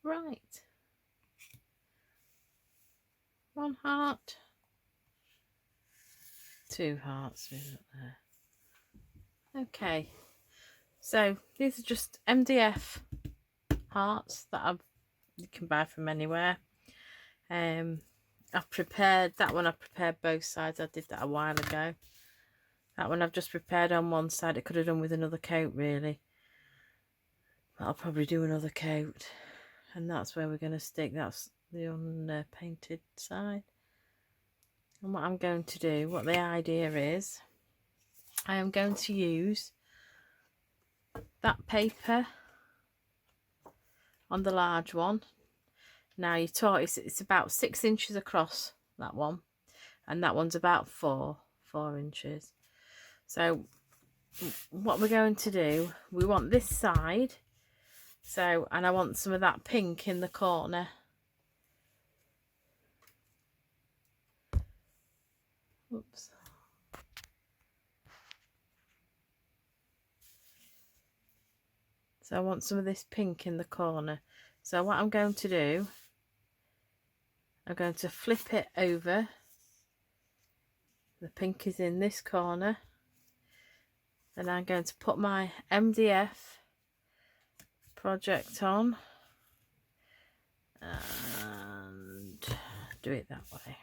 Right. 1 heart. 2 hearts up there. Okay. So these are just MDF hearts that you can buy from anywhere. I've prepared that one. I've prepared both sides. I did that a while ago. That one I've just prepared on one side. It could have done with another coat really. But I'll probably do another coat. And that's where we're going to stick. That's the unpainted side. And what I'm going to do, what the idea is, I am going to use that paper on the large one. Now you taught it's about 6 inches across, that one, and that one's about 4 inches. So what we're going to do, we want this side, so, and I want some of that pink in the corner. Oops. So I want some of this pink in the corner. So what I'm going to do, I'm going to flip it over. The pink is in this corner. And I'm going to put my MDF project on and do it that way.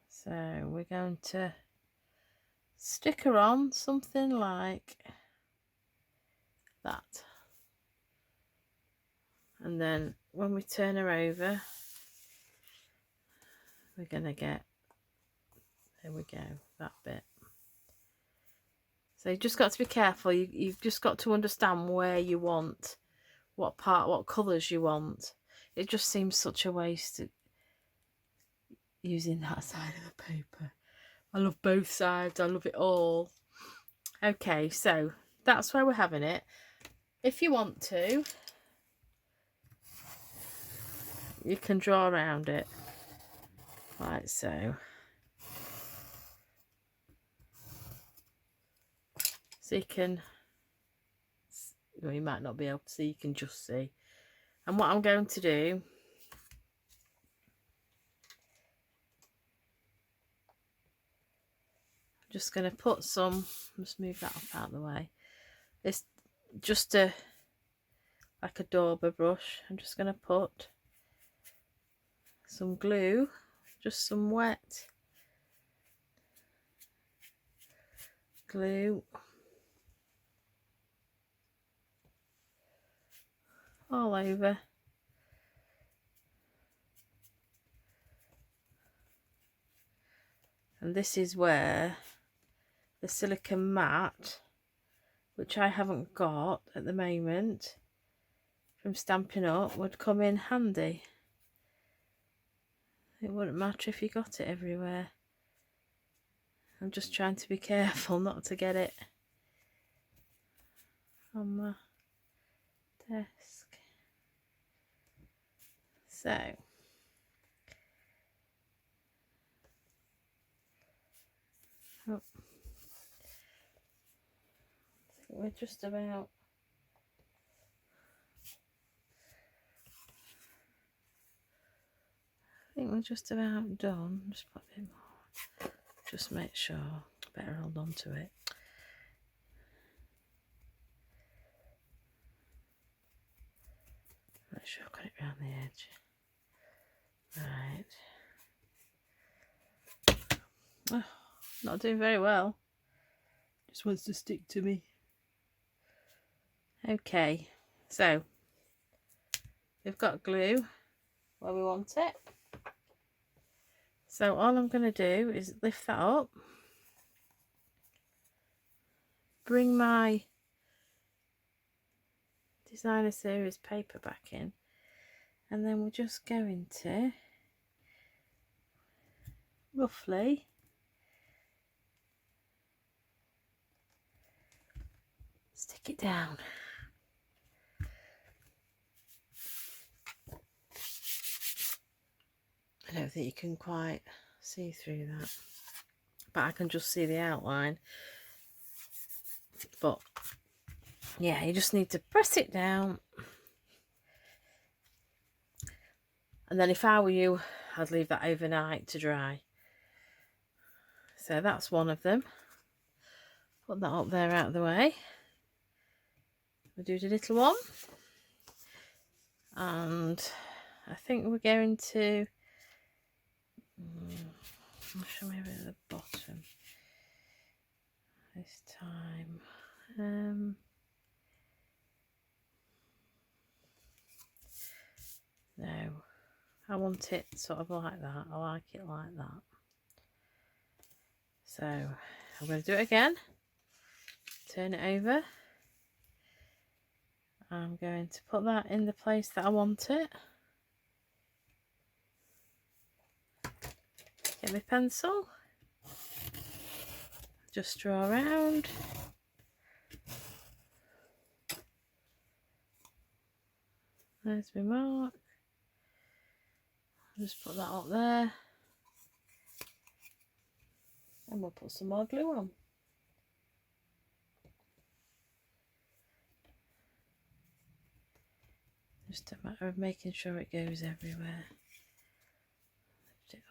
So we're going to stick her on something like that. And then when we turn her over, we're going to get, there we go, that bit. So you've just got to be careful. You've just got to understand where you want, what colours you want. It just seems such a waste using that side of the paper. I love both sides. I love it all. Okay, so that's where we're having it. If you want to, you can draw around it like so. So you can, well, you might not be able to see, you can just see. And what I'm going to do, I'm just going to put some, just move that up out of the way. It's just like a dauber brush. I'm just going to put some glue, just some wet glue all over. And this is where the silicone mat, which I haven't got at the moment from Stampin' Up, would come in handy. It wouldn't matter if you got it everywhere. I'm just trying to be careful not to get it on my desk. So oh, we're just about done. Just put a bit more. Just make sure. Better hold on to it. Make sure I've got it around the edge. Right. Oh, not doing very well. Just wants to stick to me. Okay, so we've got glue where we want it. So all I'm going to do is lift that up, bring my designer series paper back in, and then we're just going to roughly stick it down. I don't think you can quite see through that, but I can just see the outline. But yeah, you just need to press it down. And then if I were you, I'd leave that overnight to dry. So that's one of them. Put that up there out of the way. We'll do the little one. And I think we're going to... I'll show you at the bottom this time. No, I want it sort of like that. I like it like that. So I'm going to do it again. Turn it over. I'm going to put that in the place that I want it. Get my pencil. Just draw around. There's my mark. Just put that up there. And we'll put some more glue on. Just a matter of making sure it goes everywhere. Lift it up.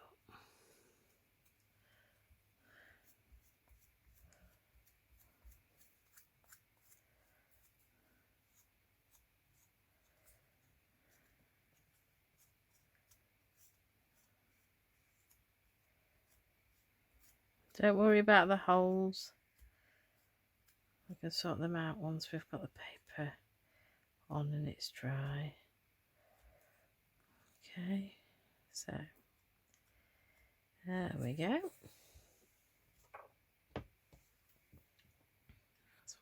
Don't worry about the holes. We can sort them out once we've got the paper on and it's dry. Okay, so there we go. That's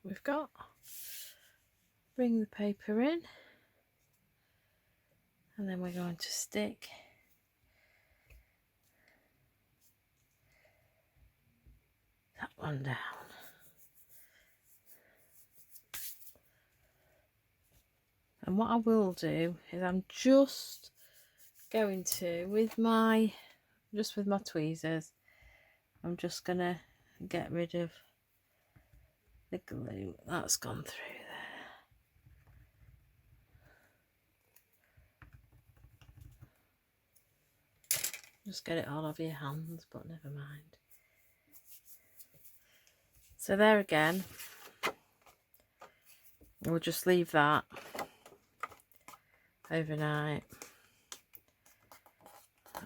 what we've got. Bring the paper in, and then we're going to stick that one down. And what I will do is I'm just going to, with my tweezers, I'm just going to get rid of the glue that's gone through there. Just get it all over your hands, but never mind. So there again, we'll just leave that overnight.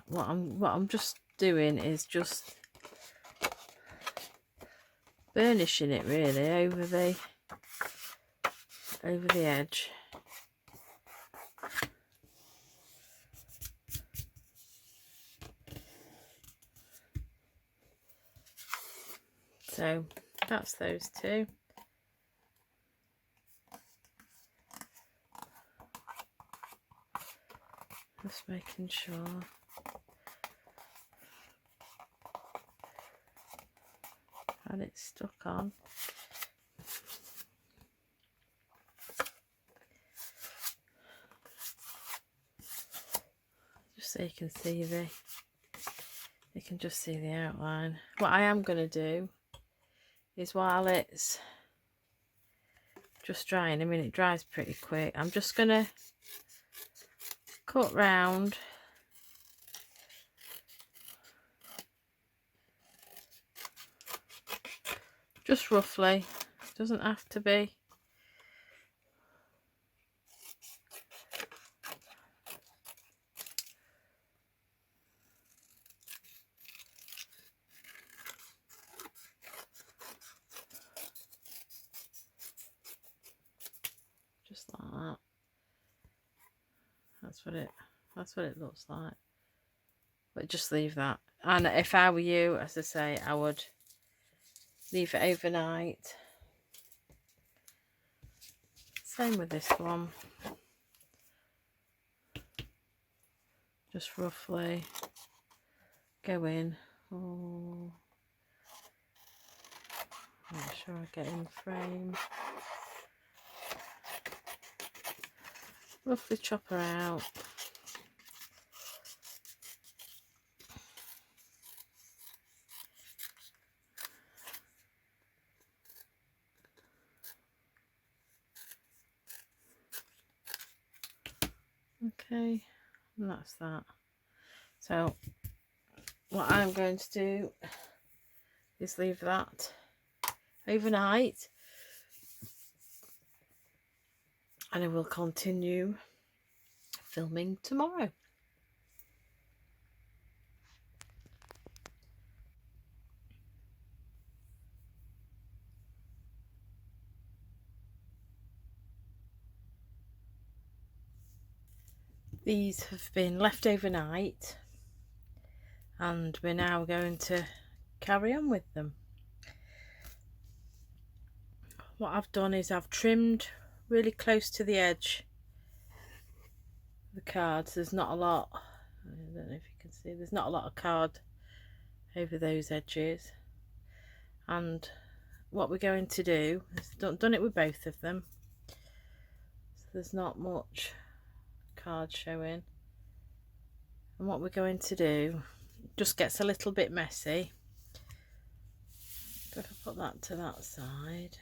What I'm just doing is just burnishing it really over the edge. So that's those two. Just making sure. And it's stuck on. Just so you can see you can just see the outline. What I am going to do is, while it's just drying, I mean it dries pretty quick, I'm just going to cut round just roughly. Doesn't have to be. Just like that. That's what it looks like. But just leave that. And if I were you, as I say, I would leave it overnight. Same with this one. Just roughly go in. Oh, make sure I get in the frame. Roughly chop her out. Okay, and that's that. So what I'm going to do is leave that overnight, and I will continue filming tomorrow. These have been left overnight, and we're now going to carry on with them. What I've done is I've trimmed really close to the edge of the cards. There's not a lot, I don't know if you can see, there's not a lot of card over those edges. And what we're going to do is done it with both of them, so there's not much card showing. And what we're going to do just gets a little bit messy. If I put that to that side,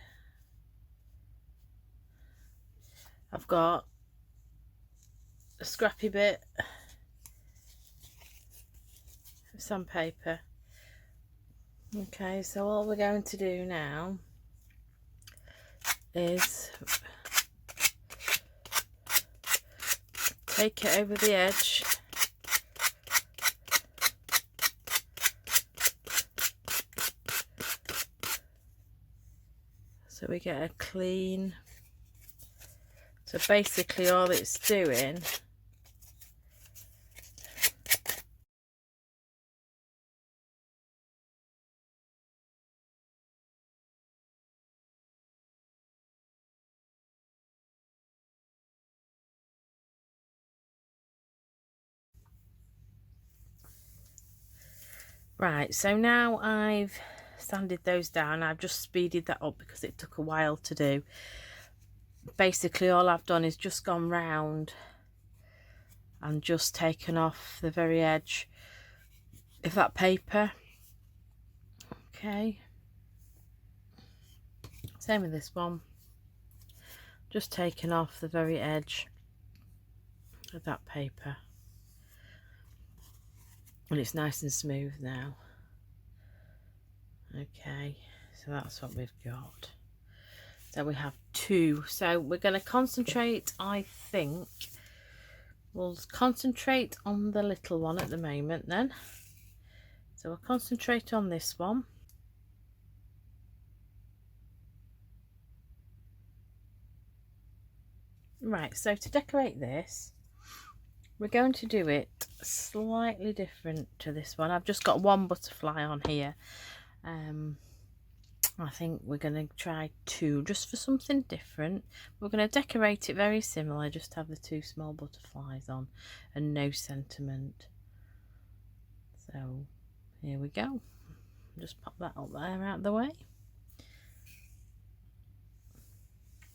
I've got a scrappy bit of sandpaper. Okay, so all we're going to do now is take it over the edge, so we get a clean. So basically all it's doing right, so now I've sanded those down. I've just speeded that up because it took a while to do. Basically all I've done is just gone round and just taken off the very edge of that paper. Okay, same with this one, just taken off the very edge of that paper, and it's nice and smooth now. Okay, so that's what we've got. So we have two. So we're going to concentrate, I think we'll concentrate on the little one at the moment then. So we'll concentrate on this one. Right, so to decorate this, we're going to do it slightly different to this one. I've just got one butterfly on here. I think we're going to try two just for something different. We're going to decorate it very similar, just have the two small butterflies on and no sentiment. So here we go. Just pop that up there out of the way.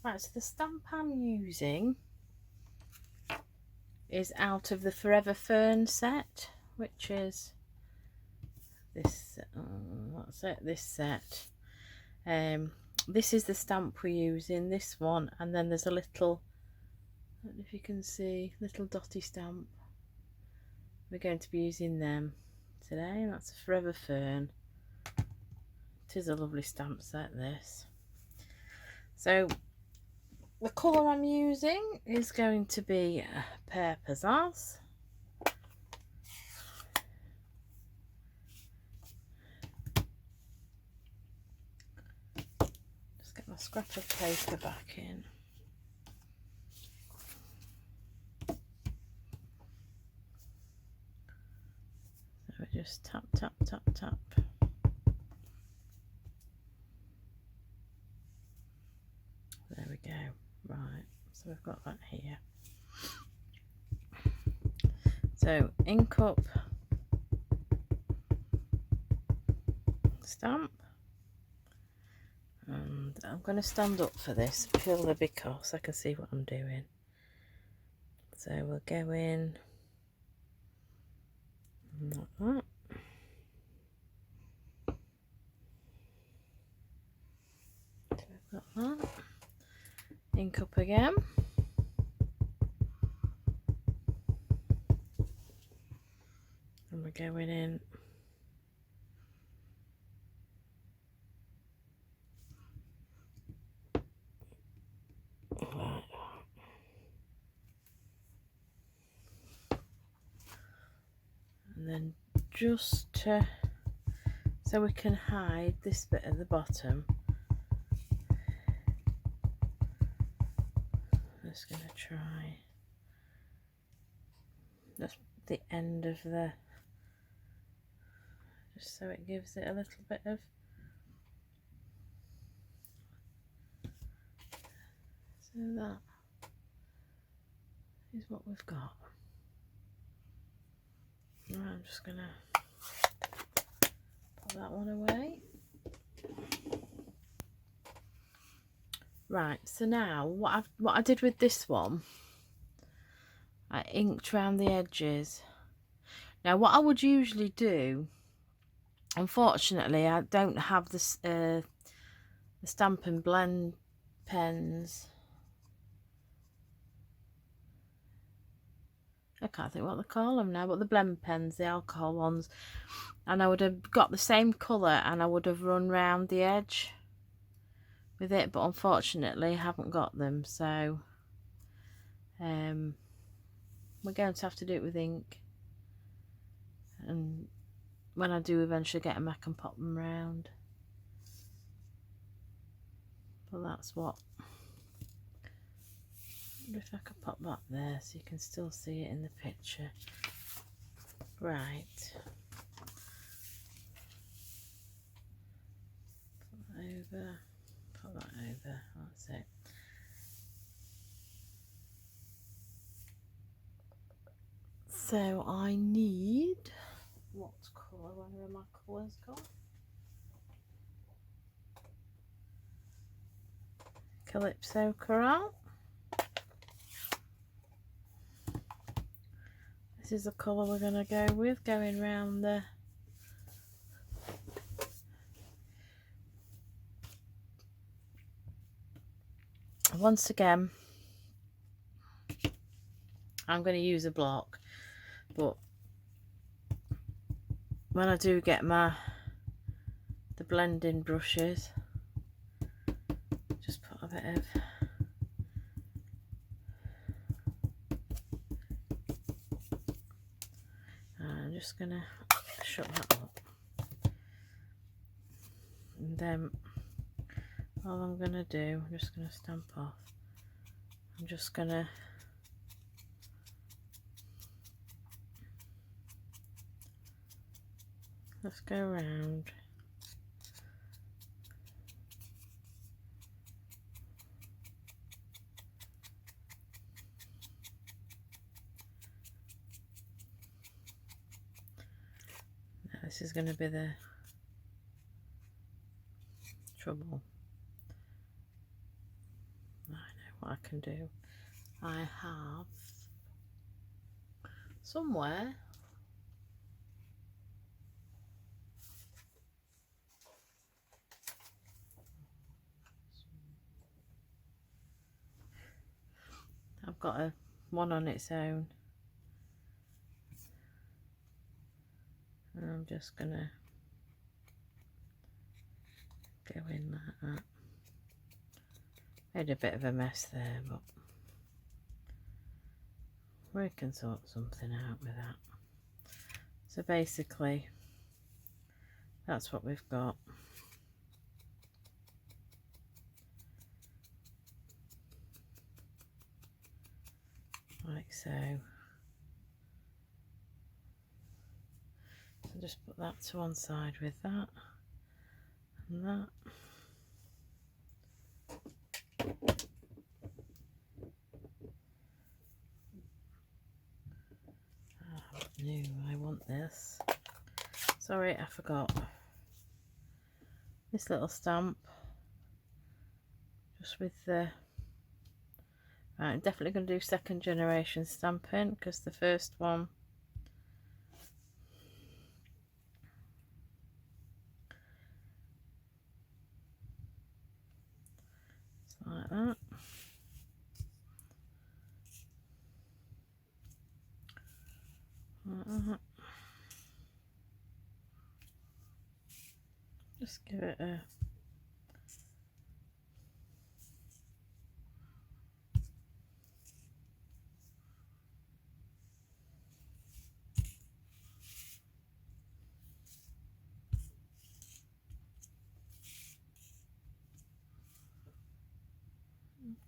Right, so the stamp I'm using is out of the Forever Fern set, which is this, what's it, this set. This is the stamp we're using, this one, and then there's a little, I don't know if you can see, little dotty stamp. We're going to be using them today. That's a Forever Fern. It is a lovely stamp set, this. So the colour I'm using is going to be Pear Pizzazz. Just get my scrap of paper back in. So we just tap, tap, tap, tap. There we go. Right, so we've got that here. So ink up, stamp, and I'm going to stand up for this purely because I can see what I'm doing. So we'll go in like that. So we've got that. Ink up again. going in. And then just to, so we can hide this bit at the bottom, I'm just going to try just the end of the, just so it gives it a little bit of, so that is what we've got. Right, I'm just going to put that one away. Right, so now what I did with this one, I inked around the edges. Now what I would usually do, unfortunately I don't have this the stamp and blend pens. I can't think what they call them now, but the blend pens, the alcohol ones, and I would have got the same colour and I would have run round the edge with it, but unfortunately I haven't got them, so we're going to have to do it with ink, and when I do eventually get them I can pop them round. But that's what, I wonder if I could pop that there so you can still see it in the picture. Right, put that over, put that over, that's it. So I need, what colour, where are my colours gone? Calypso Coral. This is the colour we're going to go with, going round the once again. I'm going to use a block, but when I do get the blending brushes, just put a bit of I'm just going to shut that up, and then all I'm going to do, I'm just going to stamp off, I'm just going to let's go around. Now this is going to be the trouble. I know what I can do. I have somewhere I've got a one on its own, and I'm just gonna go in like that. Made a bit of a mess there, but we can sort something out with that. So basically that's what we've got. Like so. So just put that to one side with that and that. Oh, no, I want this. Sorry, I forgot. This little stamp. Just with the... Right, I'm definitely going to do second generation stamping, because the first one it's like that. Like that. Just give it a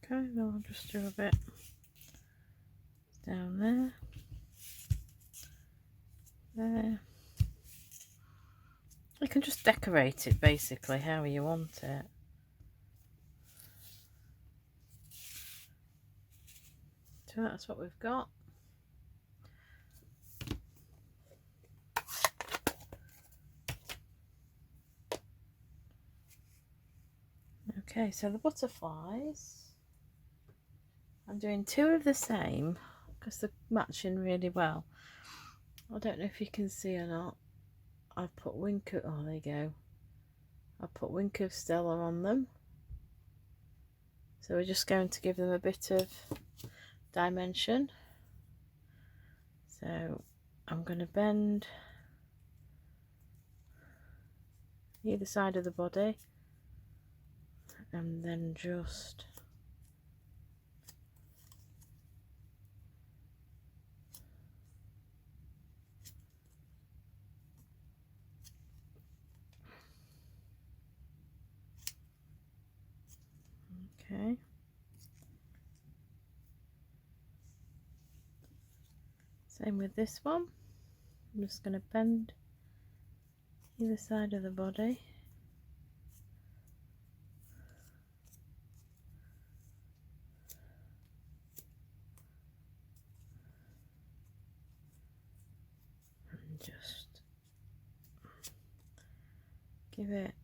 okay, then I'll just do a bit down there, there. You can just decorate it basically how you want it. So that's what we've got. Okay, so the butterflies, I'm doing 2 of the same because they're matching really well. I don't know if you can see or not. I've put wink of, oh there you go. I put wink of Stella on them. So we're just going to give them a bit of dimension. So I'm going to bend either side of the body and then just okay. Same with this one. I'm just going to bend either side of the body. And just give it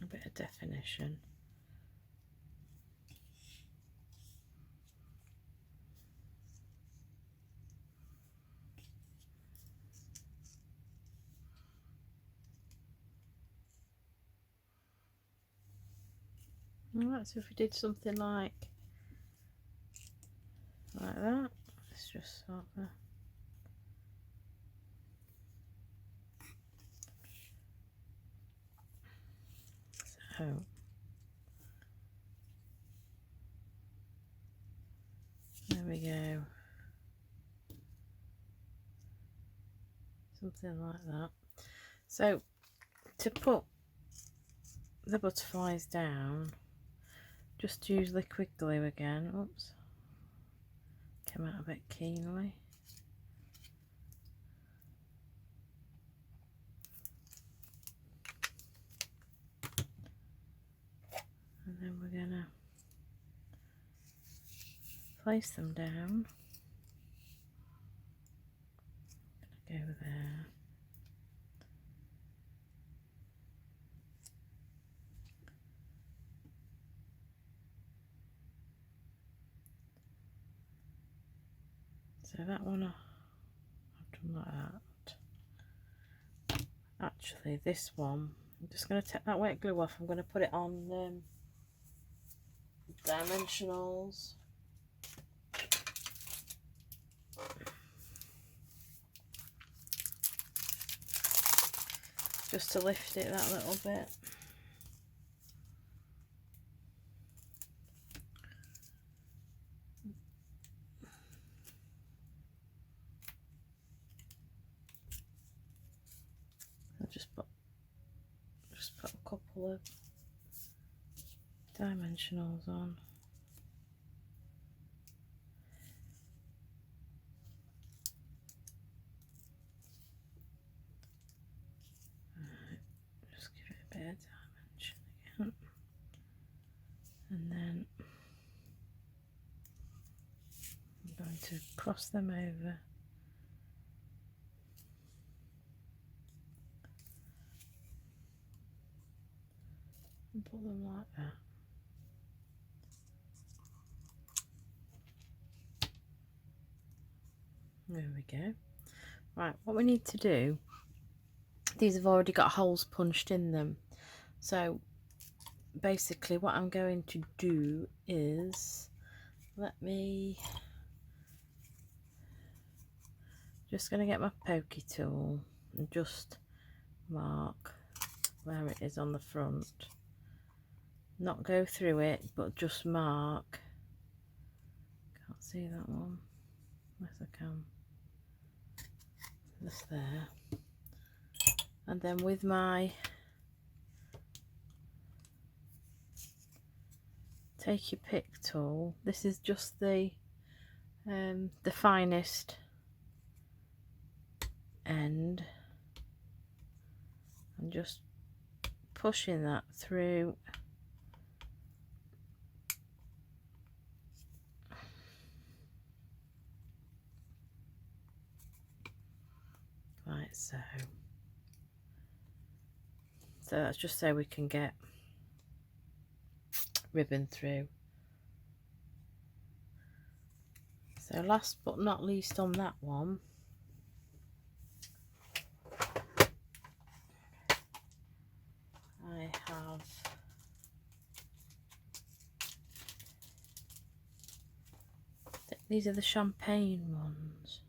a bit of definition. Alright, so if we did something like that, let's just sort of so there we go, something like that. So to put the butterflies down, just use liquid glue again. Oops, came out a bit keenly. And then we're gonna place them down. Go there. So that one I've done like that. Actually, this one, I'm just going to take that wet glue off. I'm going to put it on dimensionals. Just to lift it that little bit. I'll just put a couple of dimensionals on. Just give it a bit of dimension again. And then I'm going to cross them over. And pull them like that. There we go. Right, what we need to do, these have already got holes punched in them. So basically what I'm going to do is, just going to get my pokey tool and just mark where it is on the front. Not go through it, but just mark. Can't see that one. Yes, I can. Just there. And then with my take your pick tool, this is just the finest end. I'm just pushing that through. Like so. So that's just so we can get ribbon through. So last but not least on that one, I have these are the champagne ones,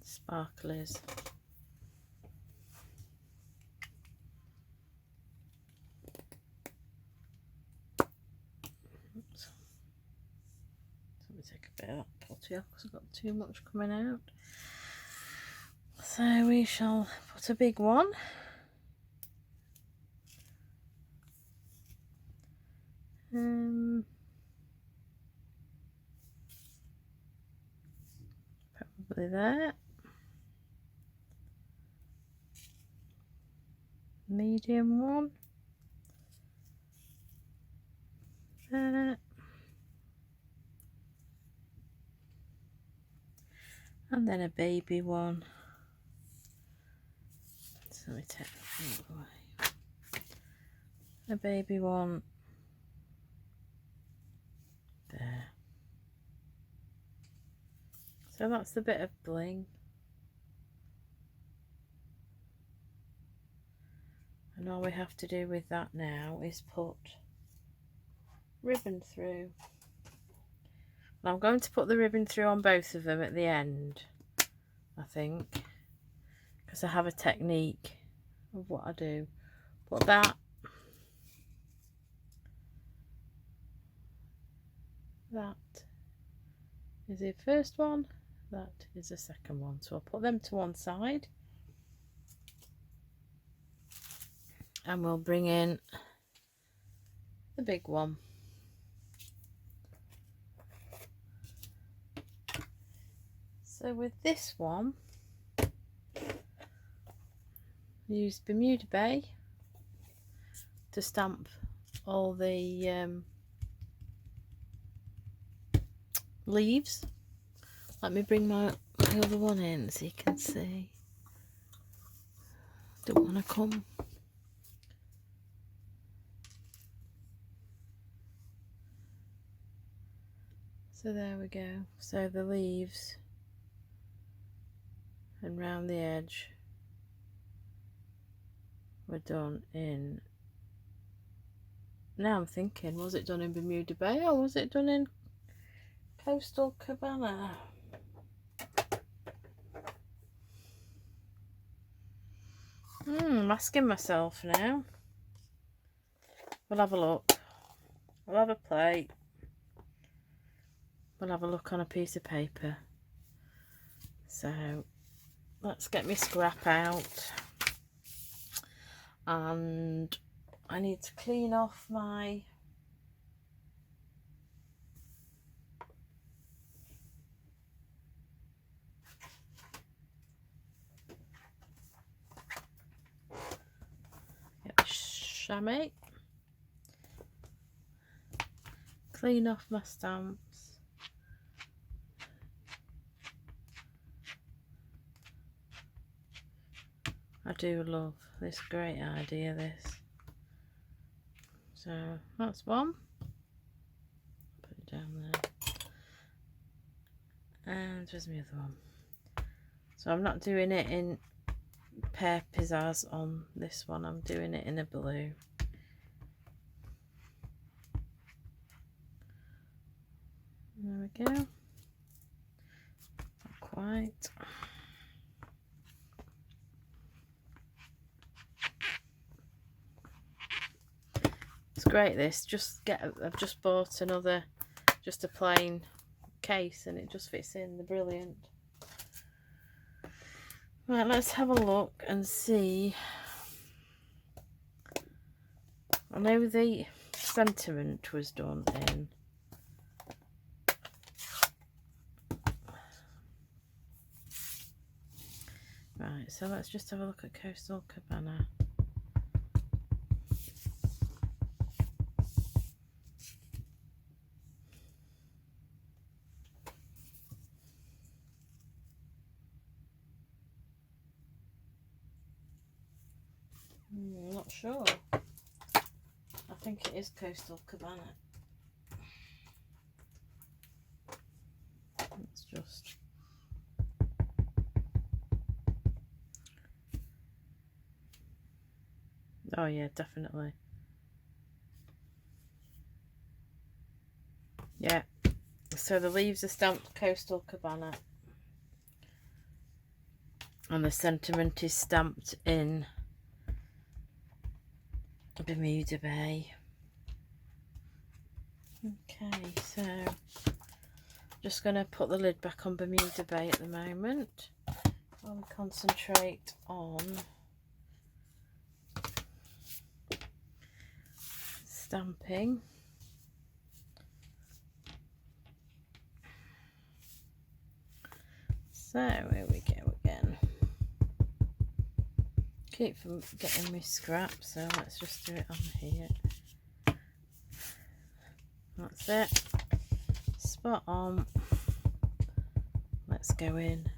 sparklers. Oops. Let me take a bit of that potty off because I've got too much coming out. So we shall put a big one. Probably there. Medium one. There. And then a baby one. So let me take that away. A baby one. There. So that's the bit of bling. And all we have to do with that now is put ribbon through. And I'm going to put the ribbon through on both of them at the end, I think, because I have a technique of what I do. But that is the first one, that is the second one. So I'll put them to one side and we'll bring in the big one. So with this one, use Bermuda Bay to stamp all the leaves. Let me bring my other one in so you can see. Don't want to come. So there we go. So the leaves and round the edge were done in, now I'm thinking, was it done in Bermuda Bay or was it done in Coastal Cabana? I'm asking myself now. We'll have a look. We'll have a play. We'll have a look on a piece of paper. So let's get my scrap out. And I need to clean off my chamois. Clean off my stamps. I do love this, great idea this. So that's one. Put it down there. And where's my other one? So I'm not doing it in pear pizzazz on this one, I'm doing it in a blue. There we go. Not quite. great this. I've just bought another, just a plain case, and it just fits in the Brilliant. Right, let's have a look and see. I know the sentiment was done in right, so let's just have a look at Coastal Cabana. I'm not sure. I think it is Coastal Cabana. Let's just... Oh yeah, definitely. Yeah. So the leaves are stamped Coastal Cabana. And the sentiment is stamped in Bermuda Bay. Okay, so just going to put the lid back on Bermuda Bay at the moment while we concentrate on stamping. So here we go again. Keep from getting me scrap, so let's just do it on here. That's it. Spot on. Let's go in.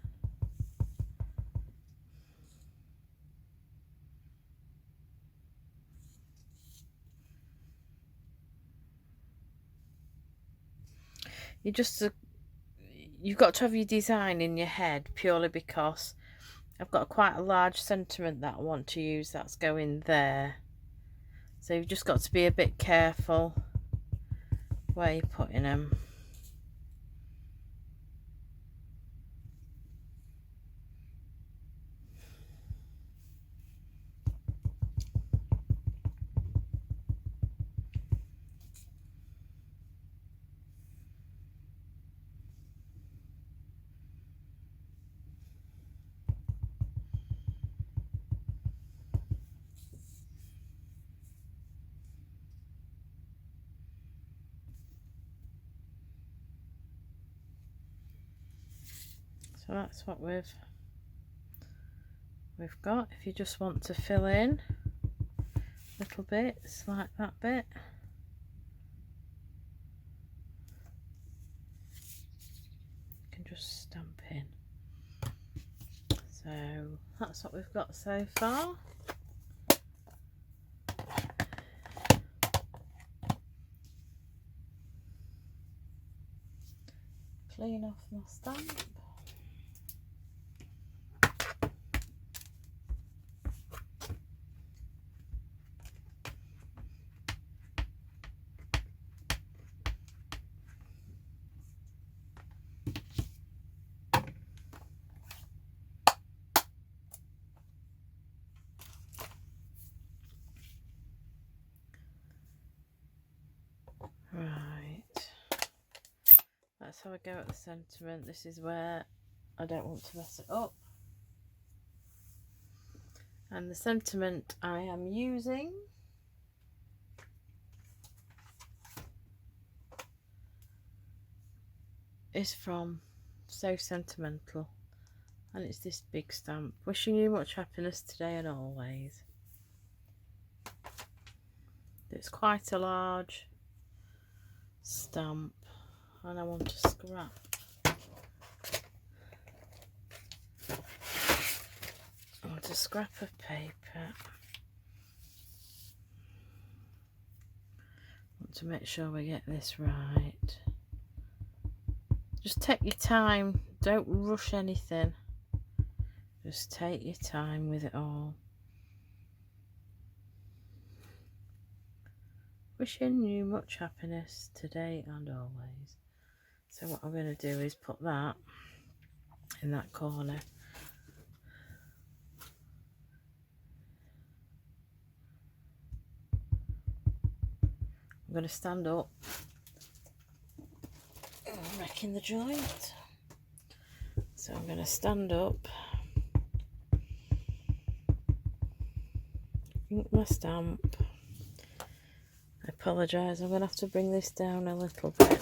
You've got to have your design in your head, purely because I've got quite a large sentiment that I want to use that's going there. So you've just got to be a bit careful where you're putting them. So that's what we've got. If you just want to fill in little bits like that bit, you can just stamp in. So that's what we've got so far. Clean off my stamp. Right, let's have a go at the sentiment. This is where I don't want to mess it up. And the sentiment I am using is from So Sentimental, and it's this big stamp. Wishing you much happiness today and always. It's quite a large stamp, and I want to scrap. I want a scrap of paper. I want to make sure we get this right. Just take your time, don't rush anything. Just take your time with it all. Wishing you much happiness today and always. So what I'm going to do is put that in that corner. I'm going to stand up. Oh, I'm wrecking the joint. So I'm going to stand up, ink my stamp. I apologise, I'm going to have to bring this down a little bit.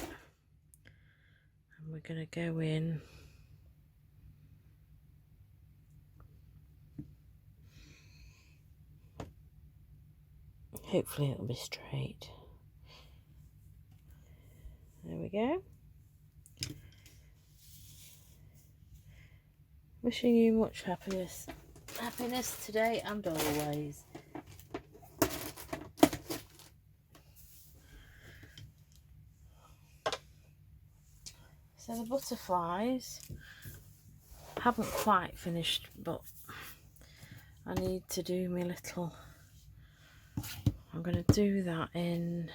And we're going to go in. Hopefully it'll be straight. There we go. Wishing you much happiness today and always. So the butterflies haven't quite finished, but I need to do my little, I'm going to do that in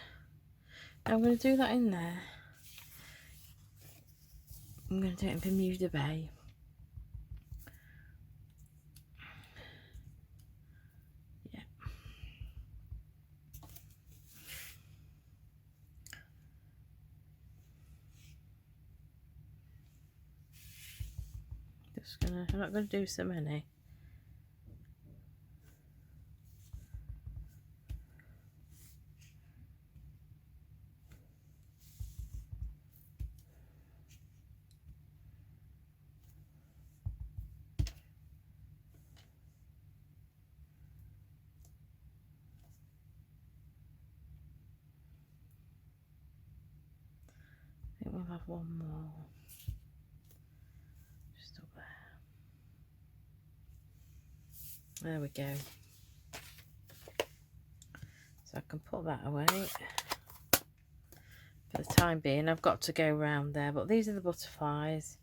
there. I'm going to do it in Bermuda Bay. I'm not going to do so many. I think we'll have one more. Just up there. There we go. So I can put that away. For the time being, I've got to go round there, but these are the butterflies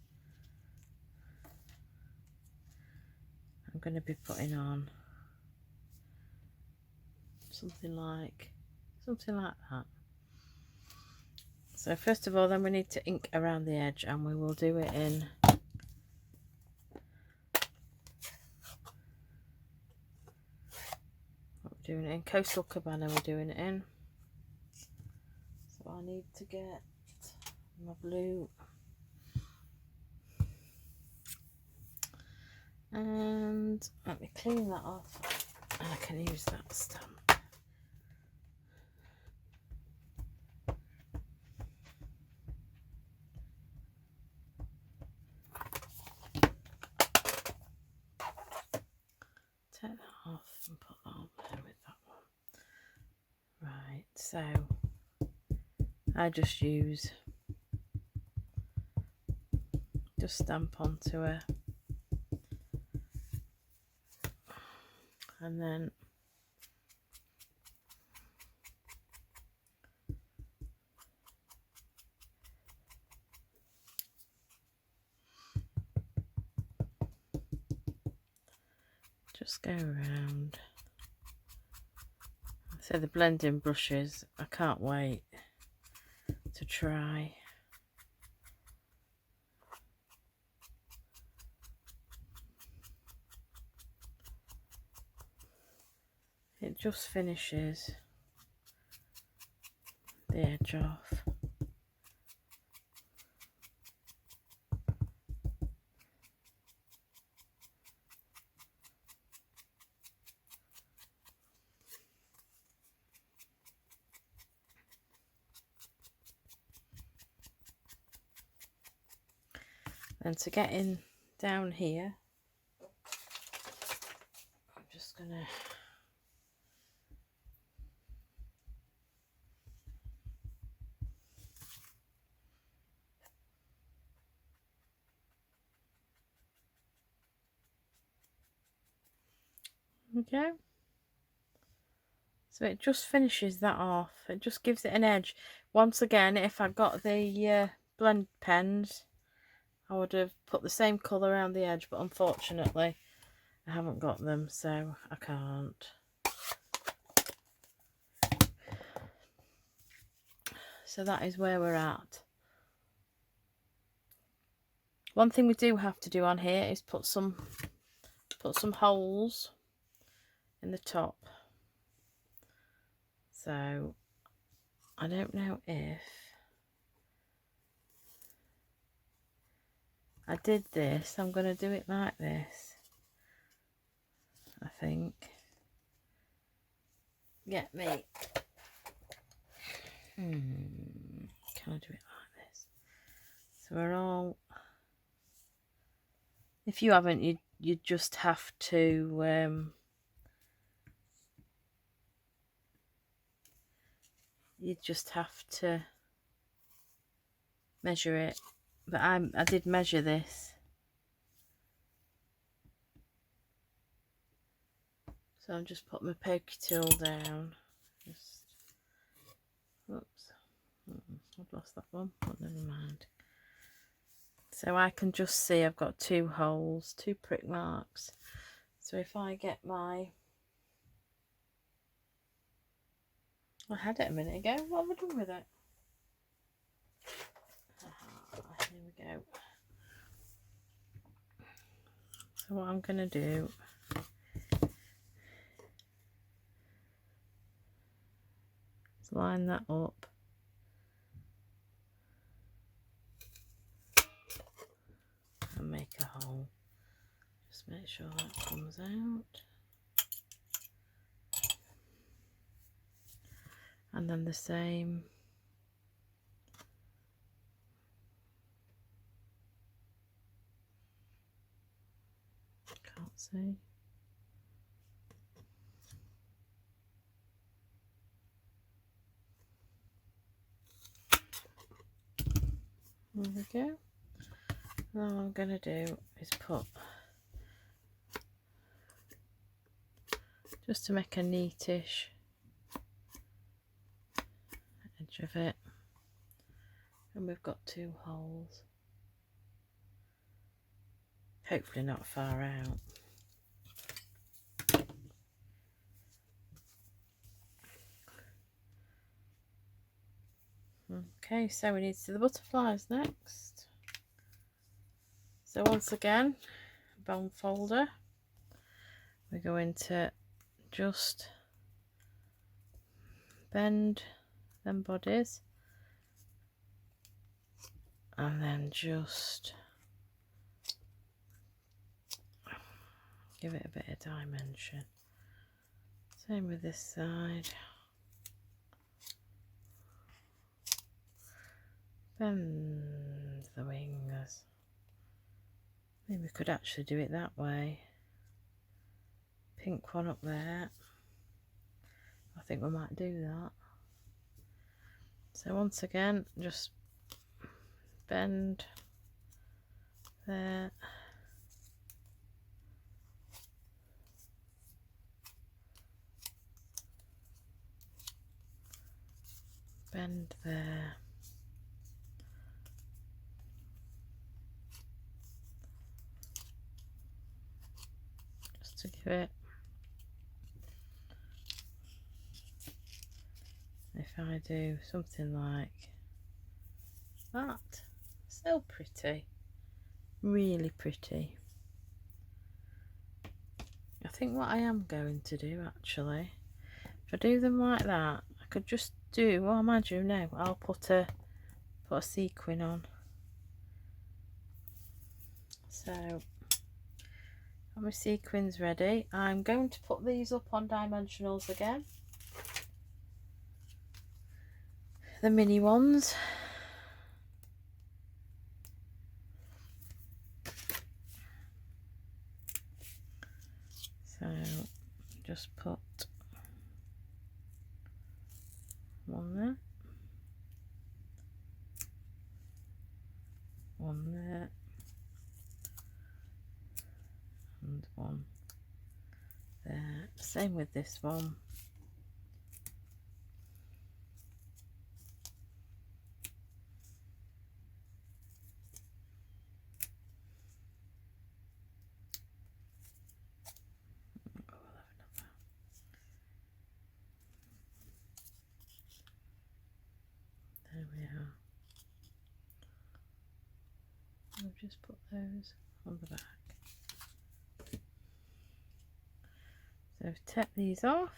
I'm going to be putting on. Something like that. So first of all, then we need to ink around the edge, and we will do it in doing it in Coastal Cabana. We're doing it in. So I need to get my blue, and let me clean that off, and I can use that stamp. Take that off and put that on there with that one. Right, so I just stamp onto her, and then just go around. So the blending brushes, I can't wait to try. It just finishes the edge off. And to get in down here, I'm just gonna okay. So it just finishes that off. It just gives it an edge. Once again, if I got the blend pens, I would have put the same colour around the edge, but unfortunately I haven't got them, so I can't. So that is where we're at. One thing we do have to do on here is put some holes in the top. So I don't know if I did this. I'm going to do it like this, I think. Get me. Can I do it like this? So we're all... If you haven't, you just have to... you just have to measure it. But I did measure this. So I'll just put my pokey tool down. Just, oops, I've lost that one, but never mind. So I can just see I've got 2 holes, 2 prick marks. So if I get my... I had it a minute ago. What have I done with it? Here we go. So what I'm going to do is line that up. And make a hole. Just make sure that comes out. And then the same. Can't see. There we go. Now what I'm going to do is put, just to make a neatish edge of it, and we've got 2 holes, hopefully not far out. Okay, so we need to do the butterflies next. So once again, bone folder, we're going to just bend them bodies and then just give it a bit of dimension. Same with this side. Bend the wings. Maybe we could actually do it that way. Pink one up there. I think we might do that. So once again, just bend there. Bend there. Just to give it, if I do something like that, so pretty, really pretty. I think what I am going to do actually, if I do them like that, I could just do, what am I doing now? I'll put a sequin on. So got my sequins ready. I'm going to put these up on dimensionals again, the mini ones. So just put one there, one there, and one there. Same with this one. There we are. I'll just put those on the back. So take these off.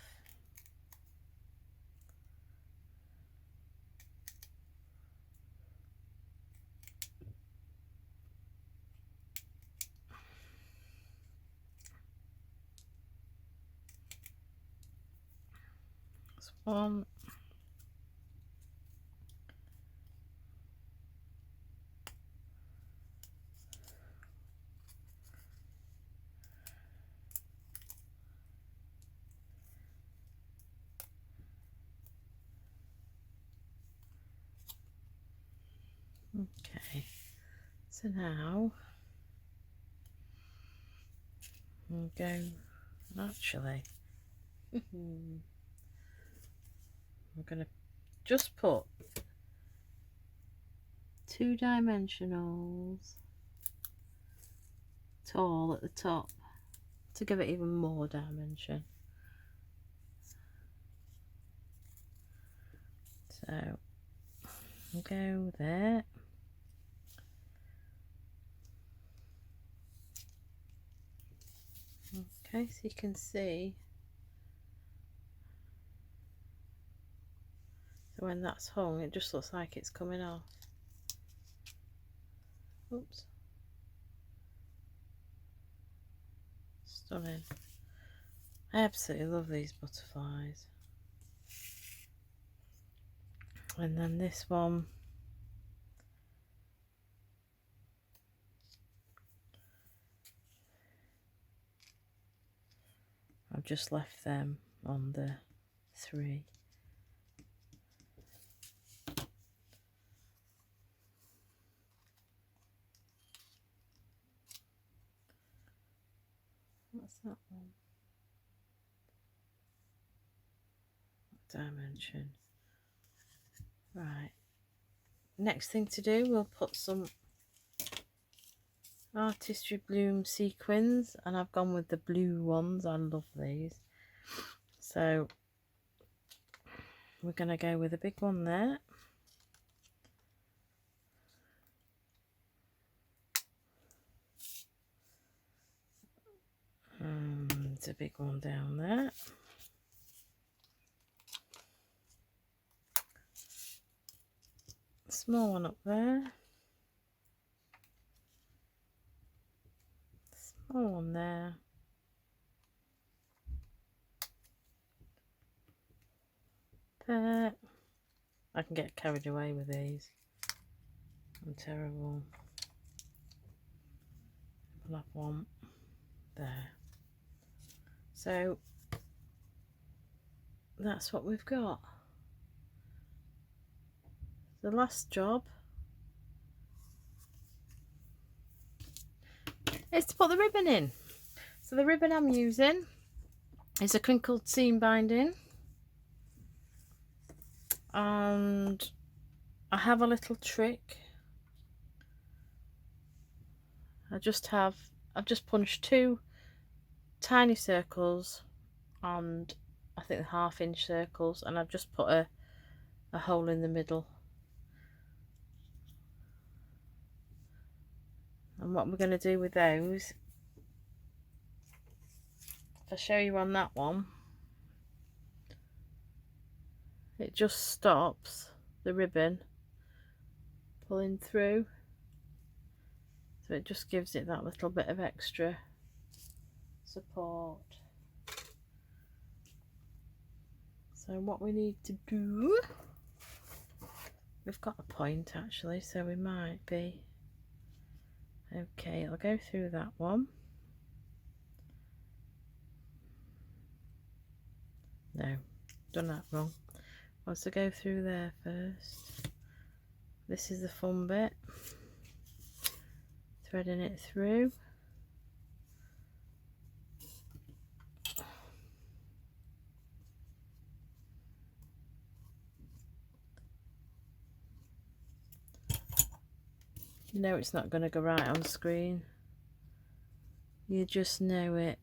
one. Okay, so now we'll go, actually, we're going to just put 2 dimensionals tall at the top to give it even more dimension. So we'll go there. Okay, so you can see, so when that's hung, it just looks like it's coming off. Oops. Stunning. I absolutely love these butterflies. And then this one, I've just left them on the 3. What's that one? Dimension. Right. Next thing to do, we'll put some Artistry Bloom sequins, and I've gone with the blue ones. I love these. So we're going to go with a big one there. It's a big one down there. Small one up there. Small one there. There. I can get carried away with these. I'm terrible. I'll have one there. So that's what we've got. The last job is to put the ribbon in. So the ribbon I'm using is a crinkled seam binding, and I have a little trick. I've just punched 2 tiny circles, and I think 1/2 inch circles, and I've just put a hole in the middle. And what we're going to do with those, if I show you on that one, it just stops the ribbon pulling through, so it just gives it that little bit of extra support. So what we need to do, we've got a point actually, so we might be okay. I'll go through that one. No, done that wrong. Wants to go through there first. This is the fun bit, threading it through. You know it's not going to go right on screen. You just know it.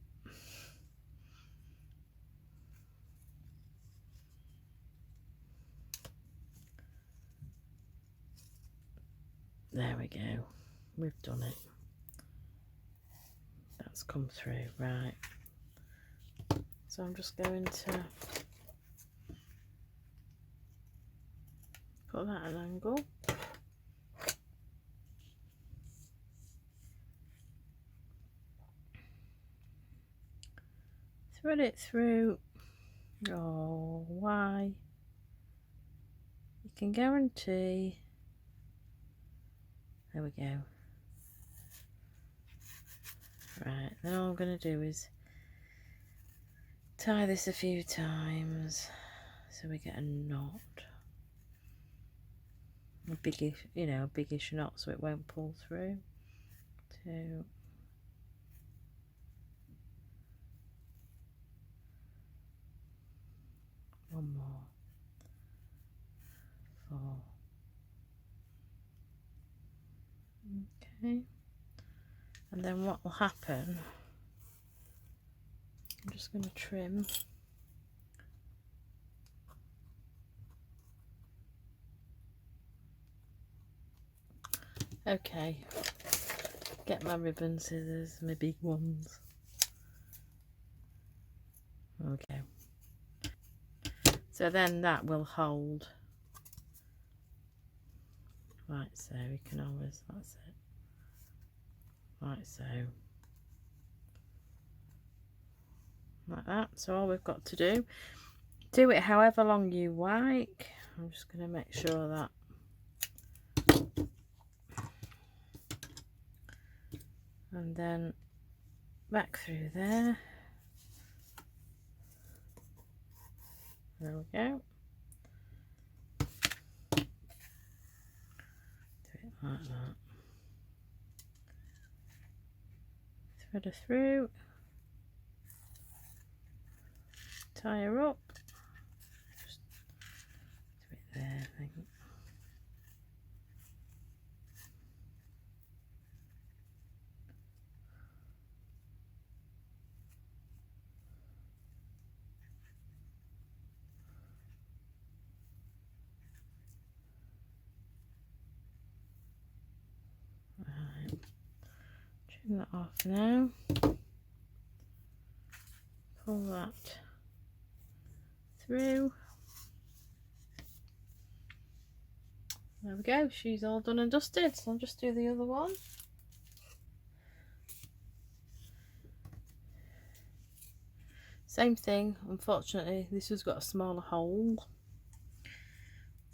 There we go. We've done it. That's come through. Right. So I'm just going to put that at an angle. Thread it through Oh, why? You can guarantee. There we go. Right, then all I'm going to do is tie this a few times so we get a knot. A biggish, you know, a biggish knot so it won't pull through. 2. One more. 4. Okay. And then what will happen, I'm just going to trim. Okay, get my ribbon scissors, my big ones. Okay. So then that will hold. Right, so we can always, that's it. Right, so. Like that. So all we've got to do it however long you like. I'm just going to make sure that and then back through there. There we go. Do it like that. Thread her through. Tie her up. Just do it there, I think. Right. Trim that off now. Pull that through. There we go, she's all done and dusted, so I'll just do the other one. Same thing, unfortunately this has got a smaller hole,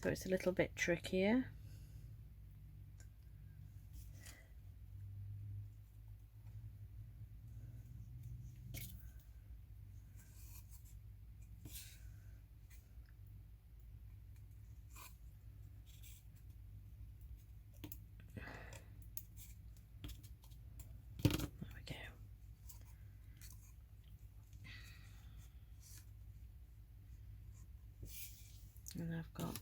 so it's a little bit trickier. And I've got,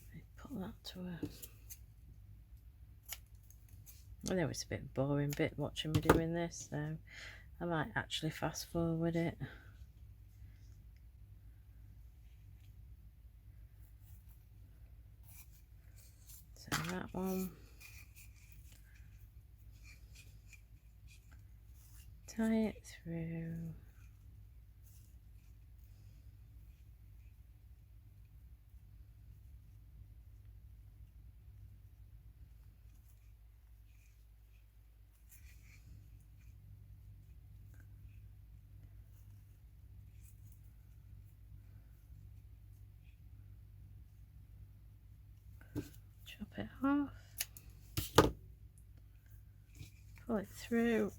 let me put that to a, I know it's a bit boring bit watching me doing this, so I might actually fast forward it. So that one, tie it through. Chop it off, pull it through.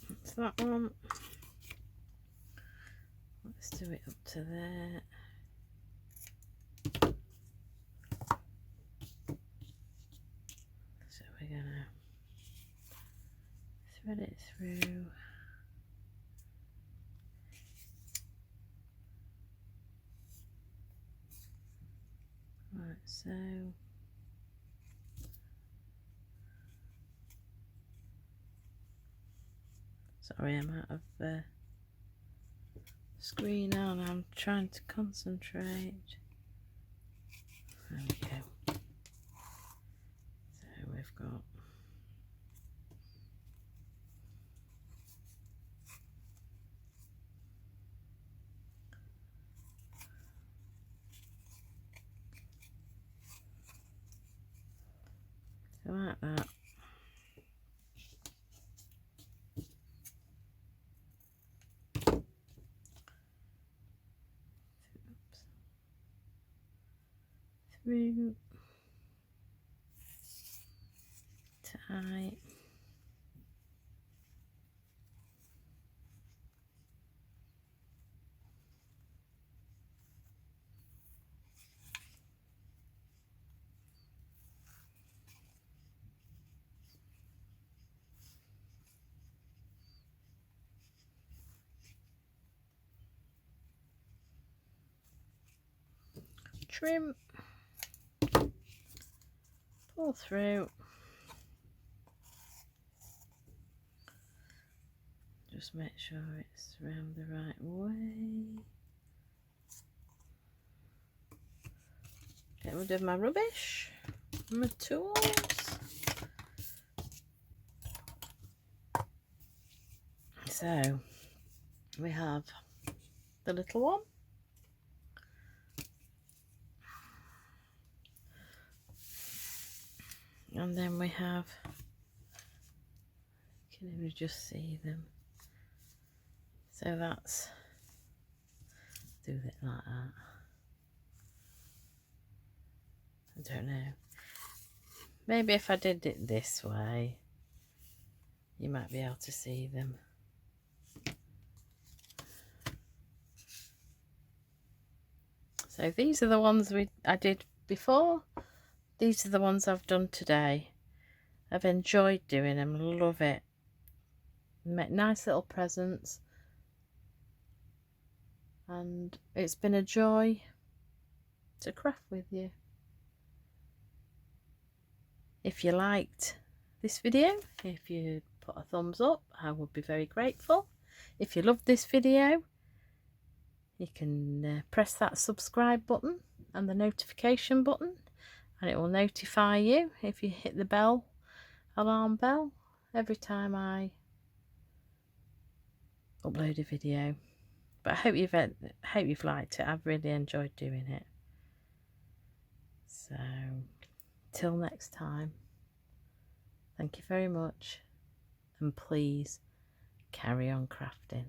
That's that one. Let's do it up to there. So we're gonna thread it through. Right, so sorry, I'm out of the screen now and I'm trying to concentrate. There we go. So we've got so like that. through, tight. Trim, pull through, just make sure it's round the right way. Get rid of my rubbish, my tools. So we have the little one, and then we have, can you just see them? So that's, do it like that. I don't know. Maybe if I did it this way, you might be able to see them. So these are the ones I did before. These are the ones I've done today. I've enjoyed doing them, love it. Make nice little presents. And it's been a joy to craft with you. If you liked this video, if you put a thumbs up, I would be very grateful. If you loved this video, you can press that subscribe button and the notification button, and it will notify you if you hit the alarm bell every time I upload a video. But I hope you've liked it. I've really enjoyed doing it. So till next time, thank you very much, and please carry on crafting.